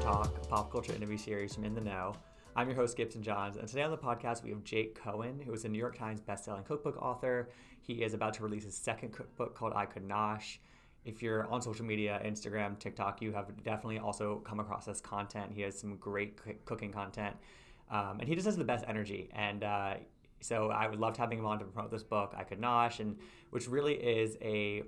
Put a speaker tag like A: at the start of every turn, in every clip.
A: Talk, a pop culture interview series from In the Know. I'm your host, Gibson Johns, and today on the podcast we have Jake Cohen, who is a New York Times bestselling cookbook author. He is about to release his second cookbook called I Could Nosh. If you're on social media, Instagram, TikTok, you have definitely also come across this content. He has some great cooking content, and he just has the best energy. And so I would love having him on to promote this book, I Could Nosh, and which really is a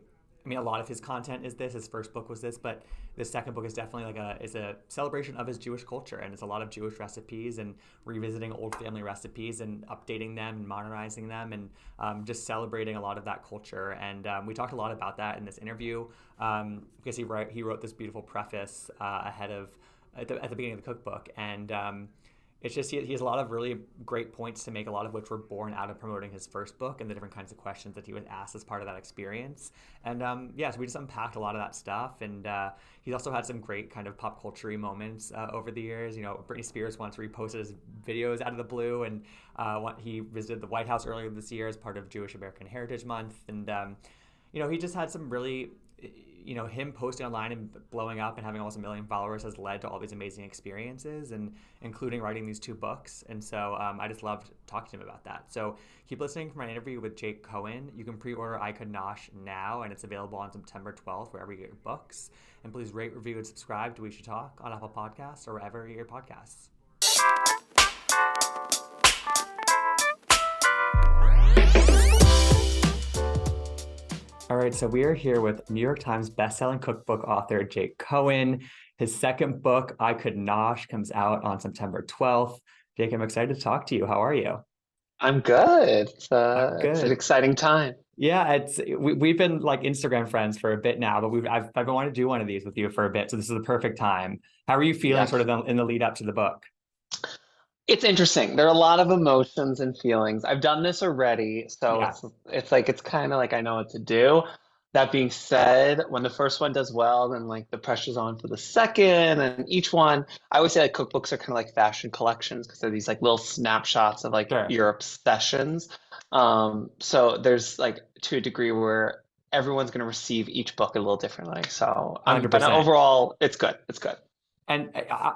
A: lot of his content is this. His first book was this, but the second book is definitely is a celebration of his Jewish culture, and it's a lot of Jewish recipes and revisiting old family recipes and updating them and modernizing them and just celebrating a lot of that culture. And we talked a lot about that in this interview because he wrote this beautiful preface at the beginning of the cookbook, and it's just he has a lot of really great points to make, a lot of which were born out of promoting his first book and the different kinds of questions that he was asked as part of that experience. And so we just unpacked a lot of that stuff. And he's also had some great kind of pop culture-y moments over the years. You know, Britney Spears once reposted his videos out of the blue, and he visited the White House earlier this year as part of Jewish American Heritage Month. And he just had some really, him posting online and blowing up and having almost 1 million followers has led to all these amazing experiences, and including writing these 2 books. And so I just loved talking to him about that. So keep listening for my interview with Jake Cohen. You can pre-order I Could Nosh now, and it's available on September 12th wherever you get your books. And please rate, review, and subscribe to We Should Talk on Apple Podcasts or wherever you get your podcasts. All right, so we are here with New York Times bestselling cookbook author Jake Cohen. His second book, I Could Nosh, comes out on September 12th. Jake, I'm excited to talk to you. How are you?
B: I'm good.
A: I'm good.
B: It's an exciting time.
A: Yeah, we've been like Instagram friends for a bit now, but I've been wanting to do one of these with you for a bit, so this is the perfect time. How are you feeling
B: Yes.
A: sort of in the lead up to the book?
B: It's interesting. There are a lot of emotions and feelings. I've done this already, so
A: Yeah,
B: it's kind of like I know what to do. That being said, when the first one does well, then like the pressure's on for the second, and each one, I always say like cookbooks are kind of like fashion collections because they're these like little snapshots of like
A: sure.
B: your obsessions. So there's like to a degree where everyone's going to receive each book a little differently. So but
A: 100%.
B: overall, it's good. It's good.
A: And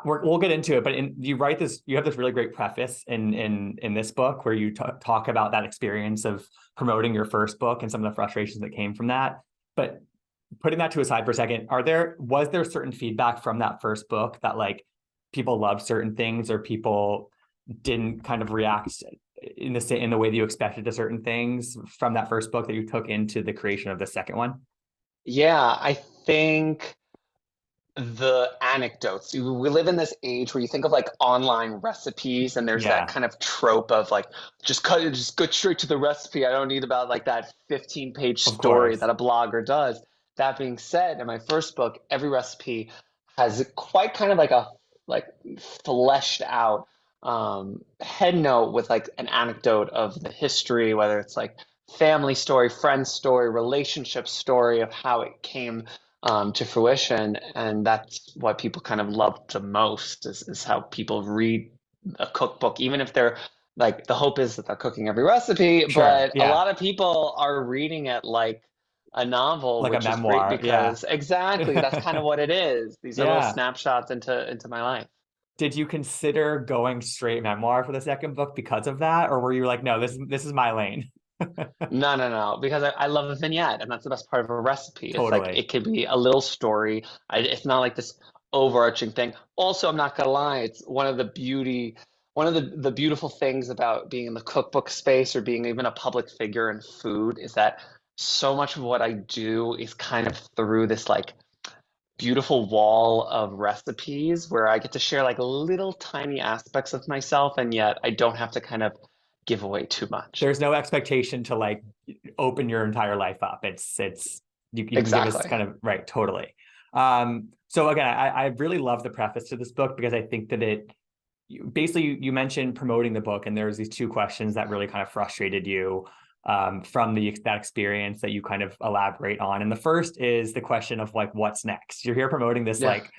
A: we'll get into it, but you have this really great preface in this book where you talk about that experience of promoting your first book and some of the frustrations that came from that. But putting that to a side for a second, was there certain feedback from that first book that like people loved certain things or people didn't kind of react in the way that you expected to certain things from that first book that you took into the creation of the second one?
B: Yeah, I think the anecdotes. We live in this age where you think of like online recipes, and there's that
A: Yeah,
B: kind of trope of like just go straight to the recipe. I don't need about like that 15-page
A: of
B: story
A: course.
B: that a blogger does. That being said, in my first book, every recipe has quite kind of like fleshed out head note with like an anecdote of the history, whether it's like family story, friend story, relationship story of how it came to fruition. And that's what people kind of love the most is how people read a cookbook, even if they're like the hope is that they're cooking every recipe,
A: Sure.
B: but a
A: Yeah.
B: lot of people are reading it like a novel,
A: Like a
B: which is great
A: memoir. Yeah.
B: because exactly that's kind of what it is. These are little
A: Yeah.
B: snapshots into my life.
A: Did you consider going straight memoir for the second book because of that, or were you like, no, this is my lane?
B: No, no, no, because I love a vignette, and that's the best part of a recipe. It's like
A: Totally.
B: it could be a little story. It's not like this overarching thing. Also, I'm not gonna lie, it's one of the beautiful things about being in the cookbook space or being even a public figure in food is that so much of what I do is kind of through this like beautiful wall of recipes where I get to share like little tiny aspects of myself, and yet I don't have to kind of give away too much.
A: There's no expectation to like open your entire life up. You can give us
B: Exactly.
A: kind of right, totally. So again, I really love the preface to this book because I think that basically you mentioned promoting the book, and there's these 2 questions that really kind of frustrated you from that experience that you kind of elaborate on. And the first is the question of like, what's next? You're here promoting this
B: Yeah.
A: like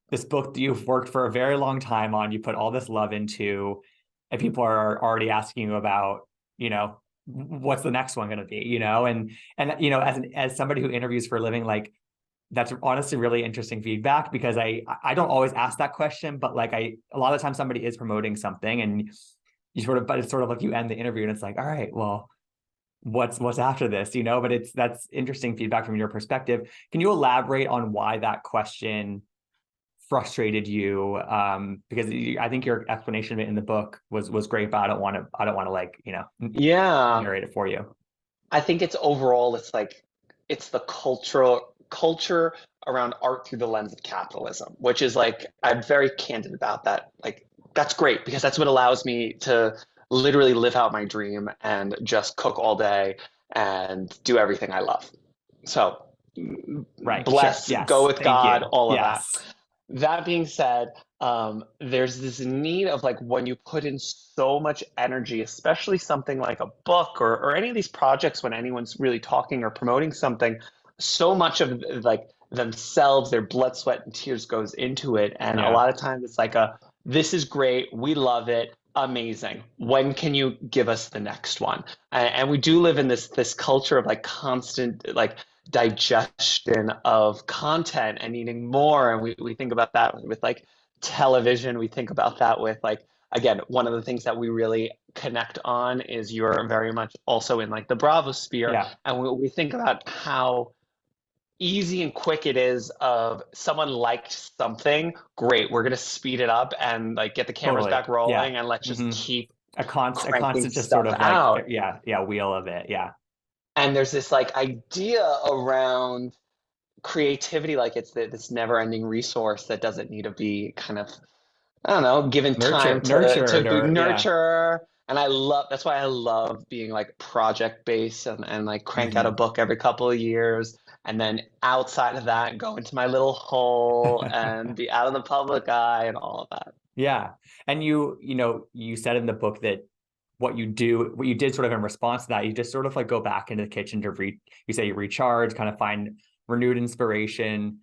A: this book that you've worked for a very long time on, you put all this love into, and people are already asking you about, what's the next one going to be, and as somebody who interviews for a living, like That's honestly really interesting feedback because I don't always ask that question, but like a lot of times somebody is promoting something and you sort of, but it's sort of like you end the interview and it's like, all right, well, what's after this, you know? But that's interesting feedback from your perspective. Can you elaborate on why that question frustrated you? Because I think your explanation of it in the book was great, but I don't want to like,
B: Yeah.
A: narrate it for you.
B: I think it's overall, it's like it's the culture around art through the lens of capitalism, which is like I'm very candid about that. Like that's great because that's what allows me to literally live out my dream and just cook all day and do everything I love. So
A: Right. Sure.
B: bless, go
A: Yes.
B: with
A: Thank
B: God,
A: you.
B: all of that.
A: Yes.
B: That being said, there's this need of like when you put in so much energy, especially something like a book or any of these projects, when anyone's really talking or promoting something, so much of like themselves, their blood, sweat, and tears goes into it. And a
A: Yeah.
B: lot of times it's like this is great, we love it, amazing. When can you give us the next one? And we do live in this culture of like constant like digestion of content and needing more. And we think about that with like television. We think about that with like, again, one of the things that we really connect on is you're very much also in like the Bravo sphere.
A: Yeah.
B: And we think about how easy and quick it is of someone liked something, great, we're going to speed it up and like get the cameras
A: Totally.
B: back
A: Yeah.
B: rolling and let's just
A: Hmm.
B: keep
A: A
B: cranking
A: constant just sort
B: stuff
A: of like,
B: out.
A: yeah, wheel of it. Yeah.
B: And there's this like idea around creativity like it's this never-ending resource that doesn't need to be kind of, I don't know, given time to
A: Nurtured
B: be
A: or yeah.
B: nurture. And I love that's why I love being like project based and like crank out a
A: Hmm.
B: book every couple of years. And then outside of that, go into my little hole and be out of the public eye and all of that.
A: Yeah. And you said in the book that what you did sort of in response to that, you just sort of like go back into the kitchen to you say you recharge, kind of find renewed inspiration.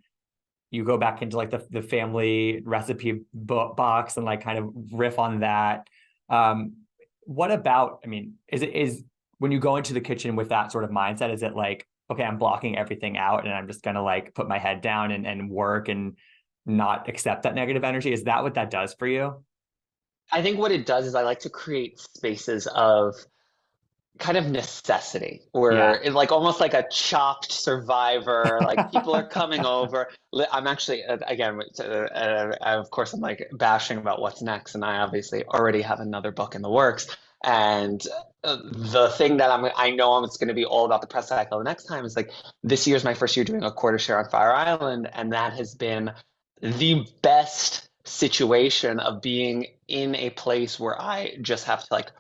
A: You go back into like the family recipe box and like kind of riff on that. Um, what about, I mean, is when you go into the kitchen with that sort of mindset, is it like, okay, I'm blocking everything out and I'm just gonna like put my head down and work and not accept that negative energy? Is that what that does for you?
B: I think what it does is I like to create spaces of kind of necessity where
A: Yeah.
B: it like almost like a chopped survivor, like people are coming over. I'm actually again of course I'm like bashing about what's next and I obviously already have another book in the works. And the thing that I know it's going to be all about the press cycle the next time is like this year's my first year doing a quarter share on Fire Island, and that has been the best situation of being in a place where I just have to like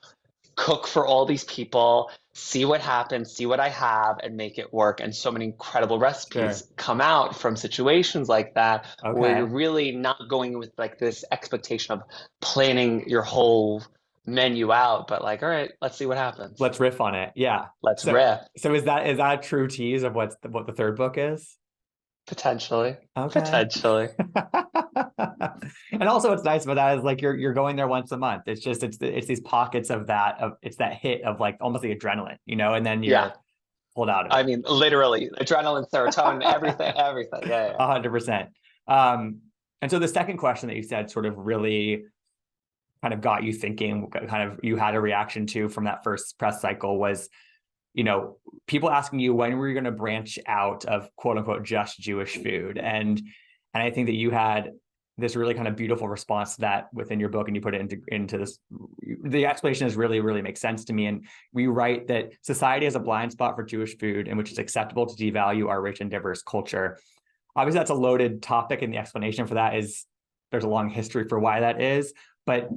B: cook for all these people, see what happens, see what I have, and make it work. And so many incredible recipes
A: Sure.
B: come out from situations like that, where you're
A: Okay.
B: really not going with like this expectation of planning your whole menu out, but like, all right, let's see what happens.
A: Let's riff on it. Yeah.
B: Let's
A: So
B: riff,
A: so is that a true tease of what the third book is?
B: potentially.
A: Okay.
B: Potentially.
A: And also what's nice about that is like you're going there once a month. It's just it's these pockets of it's that hit of like almost the adrenaline, and then
B: Yeah.
A: you're pulled out of
B: I
A: it.
B: mean, literally, adrenaline, serotonin, everything, everything. Yeah, yeah.
A: 100%. Um, and so the second question that you said sort of really kind of got you thinking, kind of you had a reaction to from that first press cycle was, you know, people asking you when were you going to branch out of quote unquote just Jewish food, and I think that you had this really kind of beautiful response to that within your book, and you put it into this. The explanation is really makes sense to me, and we write that society has a blind spot for Jewish food, in which it's acceptable to devalue our rich and diverse culture. Obviously, that's a loaded topic, and the explanation for that is there's a long history for why that is, but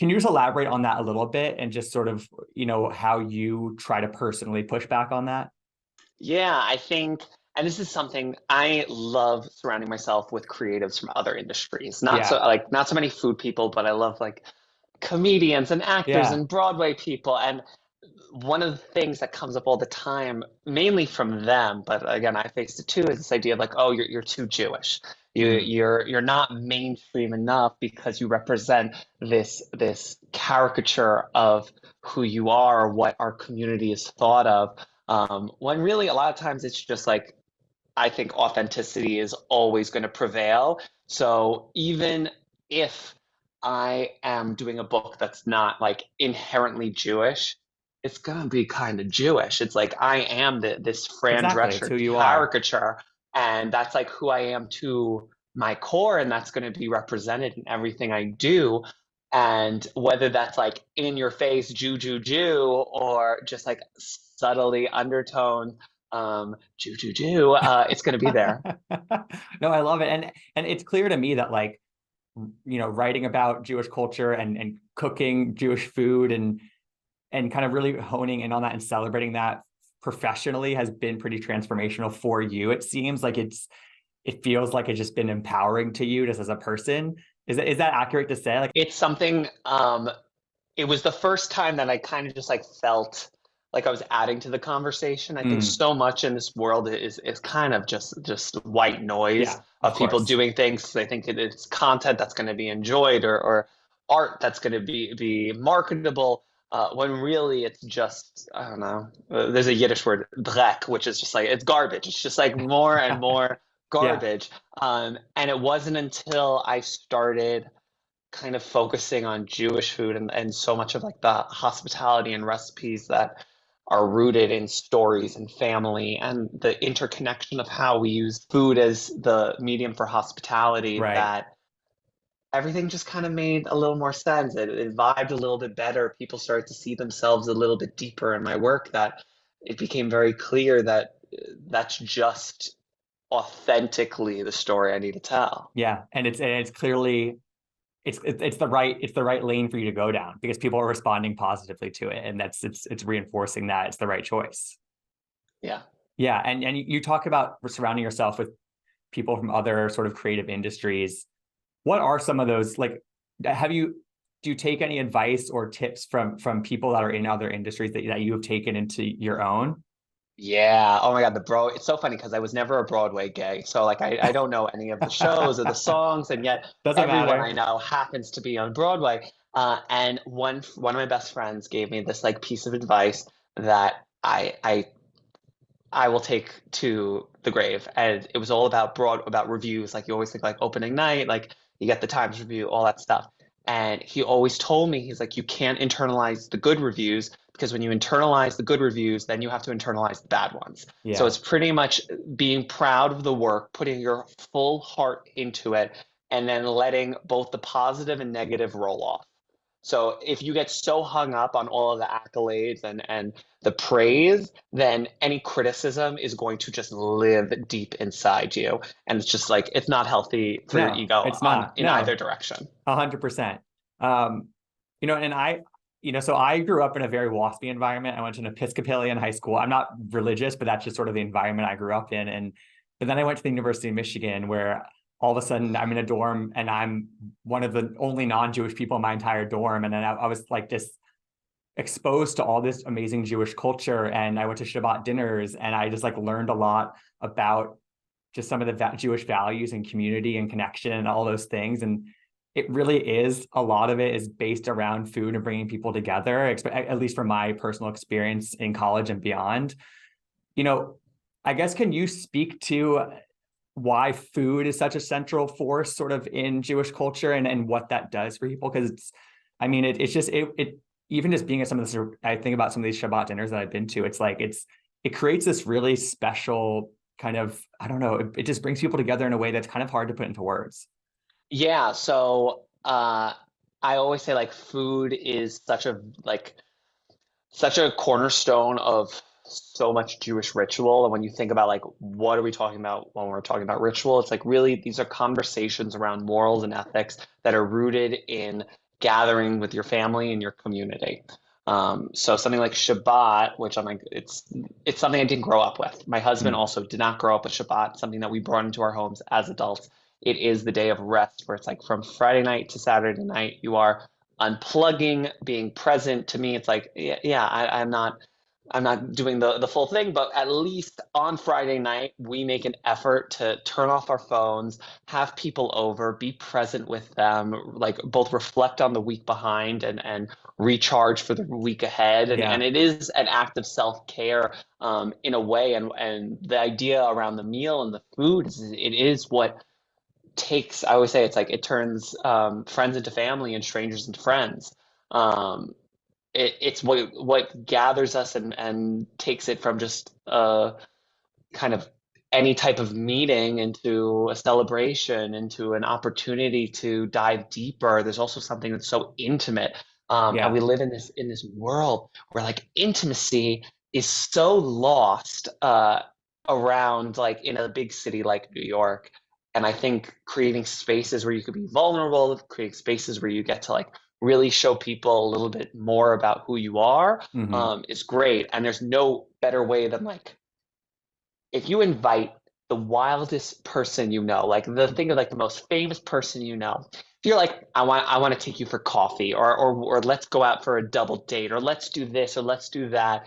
A: can you just elaborate on that a little bit and just sort of, how you try to personally push back on that?
B: Yeah, I think, and this is something I love surrounding myself with creatives from other industries.
A: Yeah.
B: Not so many food people, but I love like comedians and actors
A: Yeah.
B: and Broadway people. And one of the things that comes up all the time, mainly from them, but again, I faced it too, is this idea of like, oh, you're too Jewish.
A: Mm.
B: You're not mainstream enough because you represent this caricature of who you are or what our community is thought of. When really a lot of times it's just like I think authenticity is always going to prevail. So even if I am doing a book that's not like inherently Jewish, it's gonna be kind of Jewish. It's like I am this Fran
A: Exactly. It's
B: Drescher
A: who you are.
B: caricature, and that's like who I am to my core, and that's going to be represented in everything I do. And whether that's like in your face, Jew, Jew, Jew, or just like subtly undertone, Jew, Jew, Jew, it's going to be there.
A: No, I love it. And it's clear to me that like, writing about Jewish culture and cooking Jewish food and kind of really honing in on that and celebrating that professionally has been pretty transformational for you. It seems like it feels like it's just been empowering to you just as a person. Is that accurate to say? Like,
B: It's something, it was the first time that I kind of just like felt like I was adding to the conversation. I think
A: mm,
B: so much in this world is kind of just white noise
A: yeah, of
B: of people
A: course.
B: doing things. I think it's content that's going to be enjoyed or art that's going to be marketable. When really it's just I don't know. There's a Yiddish word drek, which is just like it's garbage. It's just like more and more
A: Yeah,
B: garbage. And it wasn't until I started kind of focusing on Jewish food and so much of like the hospitality and recipes that are rooted in stories and family and the interconnection of how we use food as the medium for hospitality
A: right.
B: that everything just kind of made a little more sense. It vibed a little bit better. People started to see themselves a little bit deeper in my work that it became very clear that that's just authentically the story I need to tell.
A: Yeah, and it's clearly it's the right lane for you to go down because people are responding positively to it, and it's reinforcing that it's the right choice.
B: Yeah.
A: Yeah, and you talk about surrounding yourself with people from other sort of creative industries. What are some of those like? Have you do you take any advice or tips from people that are in other industries that you have taken into your own?
B: Yeah. Oh my God, the bro. It's so funny because I was never a Broadway gay. So like I don't know any of the shows or the songs, and yet
A: Doesn't
B: everyone I
A: matter.
B: know happens to be on Broadway. And one of my best friends gave me this like piece of advice that I will take to the grave. And it was all about reviews. Like you always think like opening night, like you get the Times review, all that stuff. And he always told me, he's like, you can't internalize the good reviews because when you internalize the good reviews, then you have to internalize the bad ones. So
A: Yeah.
B: it's pretty much being proud of the work, putting your full heart into it, and then letting both the positive and negative roll off. So if you get so hung up on all of the accolades and the praise, then any criticism is going to just live deep inside you. And it's just like it's not healthy for your
A: No,
B: ego
A: it's
B: on
A: not.
B: in either
A: No,
B: direction.
A: 100%. Um, and so I grew up in a very WASPy environment. I went to an Episcopalian high school. I'm not religious, but that's just sort of the environment I grew up in. But then I went to the University of Michigan, where all of a sudden I'm in a dorm and I'm one of the only non-Jewish people in my entire dorm. And then I was like this exposed to all this amazing Jewish culture. And I went to Shabbat dinners and I just like learned a lot about just some of the Jewish values and community and connection and all those things. And it really is a lot of it is based around food and bringing people together, at least from my personal experience in college and beyond. You know, I guess, can you speak to why food is such a central force sort of in Jewish culture and what that does for people? Because it's just, even just being at some of this, I think about some of these Shabbat dinners that I've been to, it's like, it creates this really special kind of, I don't know, it just brings people together in a way that's kind of hard to put into words.
B: Yeah, so I always say like food is such a cornerstone of so much Jewish ritual. And when you think about like what are we talking about when we're talking about ritual, it's like really these are conversations around morals and ethics that are rooted in gathering with your family and your community. So something like Shabbat, which I'm like, it's something I didn't grow up with. My husband
A: Mm.
B: also did not grow up with Shabbat, something that we brought into our homes as adults. It is the day of rest where it's like from Friday night to Saturday night, you are unplugging, being present. To me, it's like, yeah, I'm not I'm not doing the full thing, but at least on Friday night, we make an effort to turn off our phones, have people over, be present with them, like both reflect on the week behind and recharge for the week ahead. And
A: Yeah.
B: it is an act of self-care in a way. And the idea around the meal and the food is it is what takes, I always say it's like it turns friends into family and strangers into friends. Um, it's what gathers us and takes it from just kind of any type of meeting into a celebration, into an opportunity to dive deeper. There's also something that's so intimate. And
A: Yeah.
B: we live in this world where like intimacy is so lost around like in a big city like New York. And I think creating spaces where you could be vulnerable, creating spaces where you get to like really show people a little bit more about who you are,
A: Hmm.
B: is great. And there's no better way than like if you invite the wildest person you know, like the think of like the most famous person you know, if you're like, I want to take you for coffee or let's go out for a double date or let's do this or let's do that.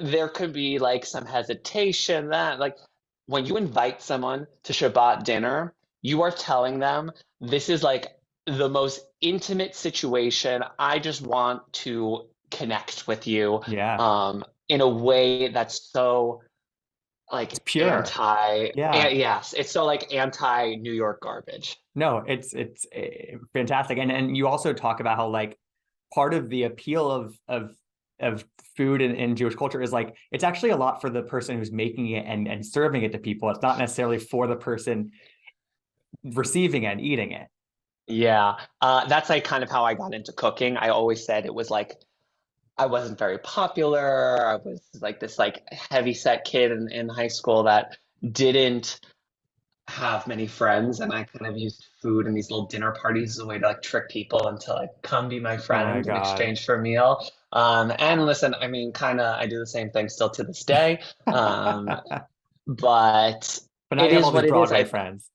B: There could be like some hesitation that like when you invite someone to Shabbat dinner, you are telling them this is like the most intimate situation. I just want to connect with you
A: Yeah.
B: in a way that's so
A: It's
B: like
A: pure. Yeah.
B: yes, it's so like anti New York garbage.
A: No, it's fantastic. And you also talk about how like part of the appeal of food in Jewish culture is like it's actually a lot for the person who's making it and serving it to people. It's not necessarily for the person receiving it and eating it.
B: Yeah, that's like kind of how I got into cooking. I always said it was like I wasn't very popular. I was like this like heavy set kid in high school that didn't have many friends, and I kind of used food and these little dinner parties as a way to like trick people into like come be my
A: Oh my
B: friend in
A: God.
B: exchange for a meal. And listen, I mean, kind of, I do the same thing still to this day. But
A: But now
B: it
A: you have
B: is
A: all these
B: what it is.
A: Broadway friends.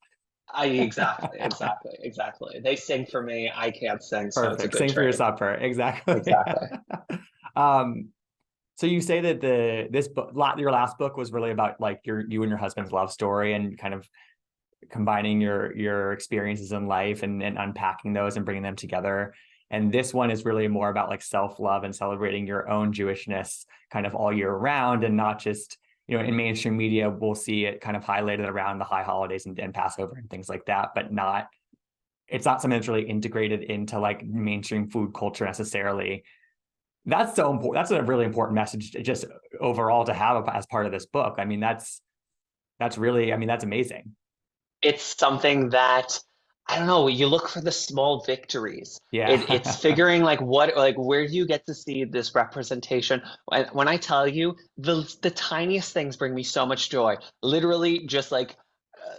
B: I exactly. They sing for me. I can't sing, so it's a
A: Perfect.
B: good
A: Same for your
B: trade.
A: supper. Exactly.
B: Exactly.
A: um, so you say that this book, your last book, was really about like you and your husband's love story and kind of combining your experiences in life and unpacking those and bringing them together. And this one is really more about like self-love and celebrating your own Jewishness kind of all year round, and not just, in mainstream media, we'll see it kind of highlighted around the high holidays and Passover and things like that, but it's not something that's really integrated into like mainstream food culture necessarily. That's so important. That's a really important message just overall to have as part of this book. I mean, that's really, I mean, that's amazing.
B: It's something that I don't know, you look for the small victories. It's
A: Yeah.
B: figuring like where do you get to see this representation? When I tell you the tiniest things bring me so much joy. Literally just like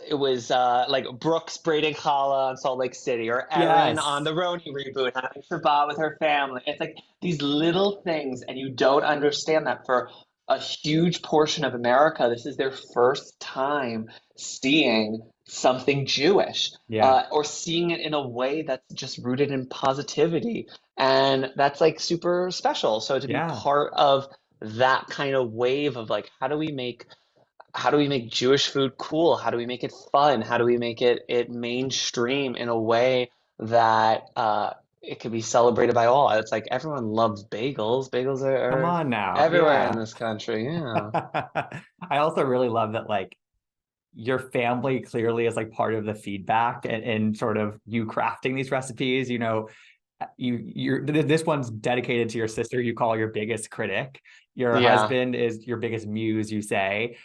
B: it was like Brooks braiding challah on Salt Lake City, or Erin on
A: Yes.
B: the Roni reboot having Shabbat with her family. It's like these little things, and you don't understand that for a huge portion of America, this is their first time seeing something Jewish,
A: Yeah.
B: or seeing it in a way that's just rooted in positivity. And that's like super special. So to be
A: Yeah.
B: part of that kind of wave of like, how do we make Jewish food cool? How do we make it fun? How do we make it mainstream in a way that it could be celebrated by all? It's like everyone loves bagels. Bagels
A: Come
B: are
A: on now.
B: everywhere in
A: Yeah.
B: this country. Yeah.
A: I also really love that like your family clearly is like part of the feedback and sort of you crafting these recipes. This one's dedicated to your sister you call your biggest critic. Your
B: Yeah.
A: husband is your biggest muse, you say.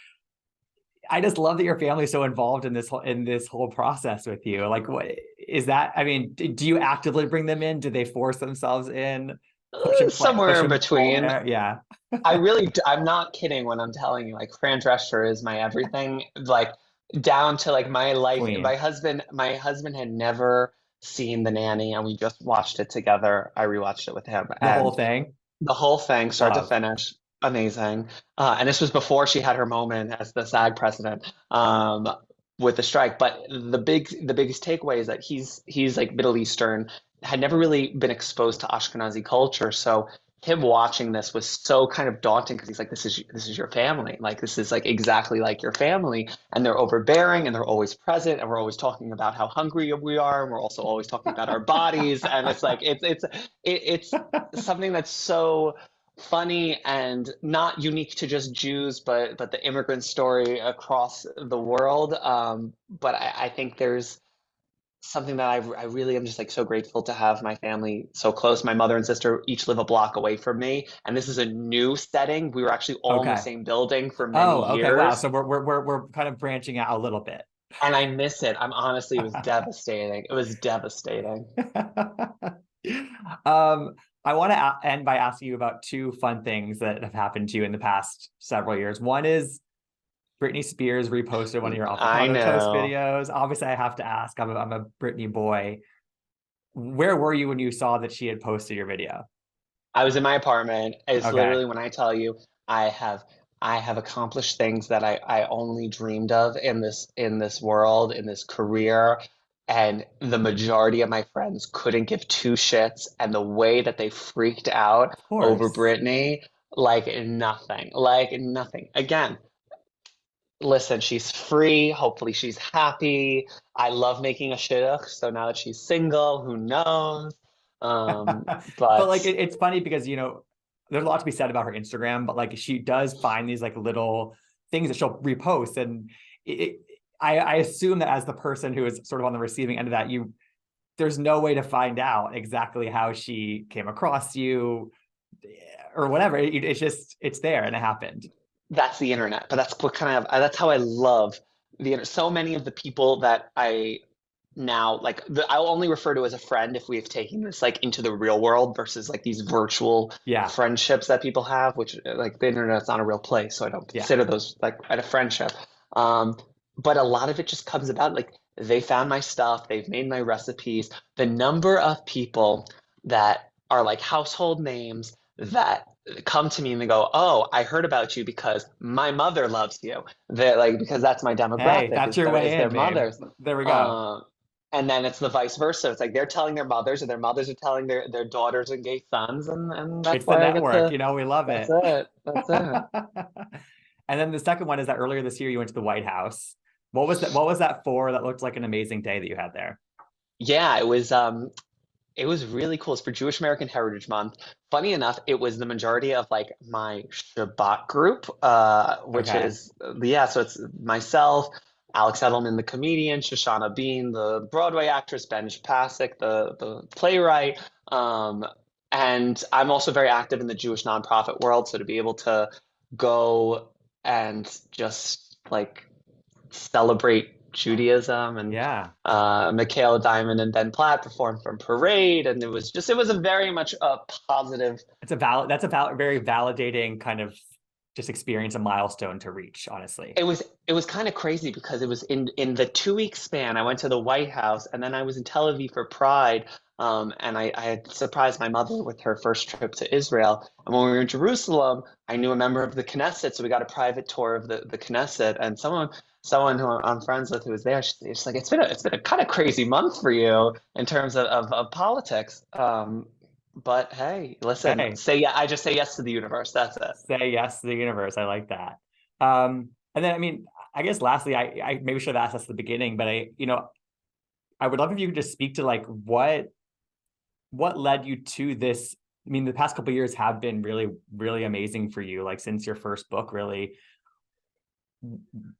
A: I just love that your family's so involved in this whole process with you. Like, what is that? I mean, do you actively bring them in? Do they force themselves in? Push
B: Somewhere in
A: and pull
B: between.
A: there? Yeah.
B: I'm not kidding when I'm telling you, like Fran Drescher is my everything, like down to like my life.
A: Queen.
B: My husband had never seen The Nanny, and we just watched it together. I rewatched it with him,
A: The whole
B: and
A: thing.
B: the whole thing, start to
A: Love.
B: finish, amazing. And this was before she had her moment as the SAG president, with the strike. But the biggest takeaway is that he's like Middle Eastern, had never really been exposed to Ashkenazi culture, so him watching this was so kind of daunting because he's like, this is your family. Like this is like exactly like your family. And they're overbearing and they're always present. And we're always talking about how hungry we are. And we're also always talking about our bodies. And it's like it's something that's so funny and not unique to just Jews, but the immigrant story across the world. But I think there's something that I really am just like so grateful to have my family so close. My mother and sister each live a block away from me, and this is a new setting. We were actually all in the
A: Okay.
B: same building for many
A: Oh, okay. Wow.
B: years,
A: So we're kind of branching out a little bit.
B: and I miss it. I'm honestly, it was devastating. It was devastating.
A: Um, I want to end by asking you about two fun things that have happened to you in the past several years. One is Britney Spears reposted one of your
B: I
A: avocado toast
B: know.
A: videos. Obviously, I have to ask. I'm a Britney boy. Where were you when you saw that she had posted your video?
B: I was in my apartment. It's
A: Okay,
B: literally when I tell you I have I have accomplished things that I only dreamed of in this world, in this career. And the majority of my friends couldn't give two shits. And the way that they freaked out
A: of
B: over
A: course.
B: Britney, like nothing, like nothing. Again, listen, she's free. Hopefully she's happy. I love making a shidduch. So now that she's single, who knows? Um,
A: But
B: but
A: like it's funny because there's a lot to be said about her Instagram, but like she does find these like little things that she'll repost, and it, I assume that as the person who is sort of on the receiving end of that, there's no way to find out exactly how she came across you or whatever. It's just it's there and it happened.
B: that's the internet. But that's what kind of that's how I love the internet. So many of the people that I now I'll only refer to as a friend if we've taken this like into the real world versus like these virtual
A: Yeah,
B: friendships that people have, which like the internet's not a real place, so I don't
A: yeah,
B: consider those like at a friendship. Um, but a lot of it just comes about like they found my stuff, they've made my recipes. The number of people that are like household names that come to me and they go, "Oh, I heard about you because my mother loves you." They're like because that's my
A: hey,
B: demographic
A: that's your
B: is
A: way
B: their
A: in, babe.
B: mothers.
A: There we go.
B: Um, and then it's the vice versa. It's like they're telling their mothers, or their mothers are telling their daughters and gay sons, and that's
A: It's the
B: why I get
A: network,
B: to.
A: we love
B: That's
A: it.
B: it. That's it.
A: And then the second one is that earlier this year you went to the White House. What was that for? That looked like an amazing day that you had there.
B: Yeah, it was really cool. It's for Jewish American Heritage Month. Funny enough, it was the majority of like my Shabbat group, which
A: Okay.
B: is yeah. So it's myself, Alex Edelman, the comedian, Shoshana Bean, the Broadway actress, Ben Pasek, the playwright, and I'm also very active in the Jewish nonprofit world. So to be able to go and just like celebrate Judaism and
A: Yeah.
B: Michaela Diamond and Ben Platt performed from Parade, and it was a very much a positive.
A: That's a very validating kind of just experience, a milestone to reach, honestly.
B: It was kind of crazy because it was in the 2 week span. I went to the White House and then I was in Tel Aviv for Pride. And I had surprised my mother with her first trip to Israel. And when we were in Jerusalem, I knew a member of the Knesset, so we got a private tour of the Knesset. And someone who I'm friends with who was there, she's like, it's been a kind of crazy month for you in terms of politics. But hey, listen,
A: Hey,
B: say yeah, I just say yes to the universe. That's it.
A: say yes to the universe. I like that. And then, I mean, I guess lastly, I maybe should have asked this at the beginning, but I would love if you could just speak to like what led you to this. I mean, the past couple of years have been really, really amazing for you. Like since your first book, really,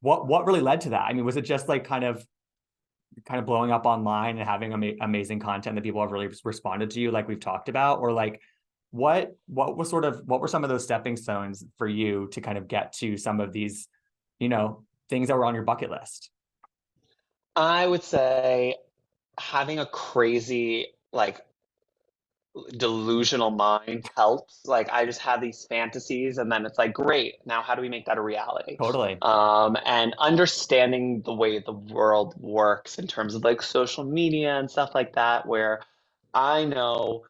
A: what really led to that? I mean, was it just like kind of blowing up online and having amazing content that people have really responded to you, like we've talked about, or like what were some of those stepping stones for you to kind of get to some of these, things that were on your bucket list?
B: I would say having a crazy like delusional mind helps. Like I just have these fantasies and then it's like, great, now how do we make that a reality?
A: Totally.
B: And understanding the way the world works in terms of like social media and stuff like that, where I know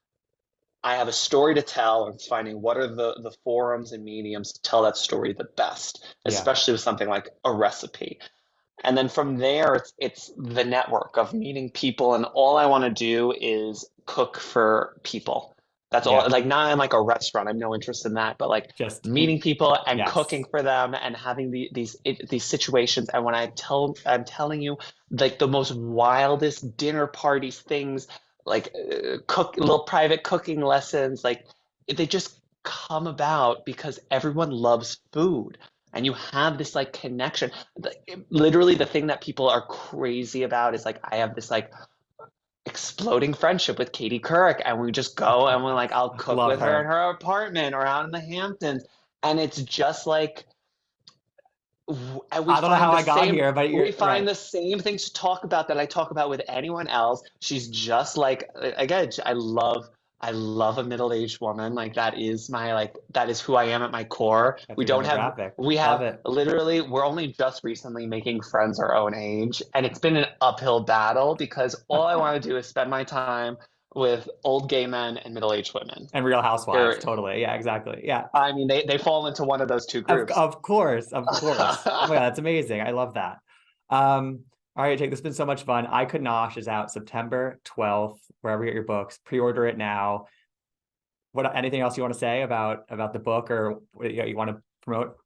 B: I have a story to tell and finding what are the forums and mediums to tell that story the best,
A: Yeah.
B: especially with something like a recipe. And then from there, it's the network of meeting people, and all I want to do is cook for people. That's
A: Yeah.
B: all. Like not in like a restaurant. I have no interest in that. But like
A: Just,
B: meeting people and
A: yes.
B: cooking for them and having these situations. And when I'm telling you, like the most wildest dinner parties, things like cook little private cooking lessons, like they just come about because everyone loves food. And you have this like connection. Literally, the thing that people are crazy about is like I have this like exploding friendship with Katie Couric, and we just go and we're like, I'll cook
A: Love
B: with her in
A: her.
B: her apartment or out in the Hamptons, and it's just like and
A: I don't know how I got here, but
B: we
A: you're
B: find
A: right.
B: the same things to talk about that I talk about with anyone else. She's just like again, I love a middle-aged woman. Like that is my like that is who I am at my core.
A: That's your demographic.
B: We
A: Love
B: have
A: it.
B: literally we're only just recently making friends our own age, and it's been an uphill battle because all I want to do is spend my time with old gay men and middle-aged women.
A: And Real Housewives,
B: Here,
A: totally. Yeah, exactly. Yeah.
B: I mean, they fall into one of those two groups.
A: Of course, of course. Oh my God, that's amazing. I love that. All right, Jake, this has been so much fun. I Could Nosh is out September 12th, wherever you get your books. Pre-order it now. What anything else you want to say about the book or you want to promote?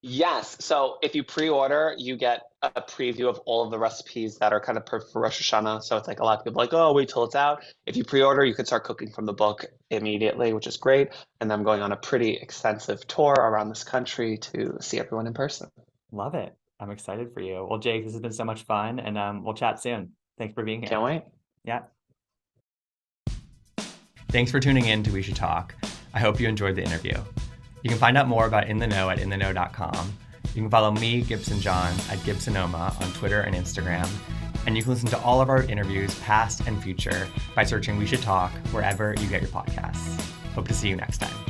B: Yes. So if you pre-order, you get a preview of all of the recipes that are kind of perfect for Rosh Hashanah. So it's like a lot of people are like, oh, wait till it's out. If you pre-order, you can start cooking from the book immediately, which is great. And I'm going on a pretty extensive tour around this country to see everyone in person.
A: Love it. I'm excited for you. Well, Jake, this has been so much fun, and we'll chat soon. Thanks for being here.
B: Can't wait.
A: Yeah. Thanks for tuning in to We Should Talk. I hope you enjoyed the interview. You can find out more about In the Know at intheknow.com. You can follow me, Gibson Johns, at Gibsonoma on Twitter and Instagram. And you can listen to all of our interviews, past and future, by searching We Should Talk wherever you get your podcasts. Hope to see you next time.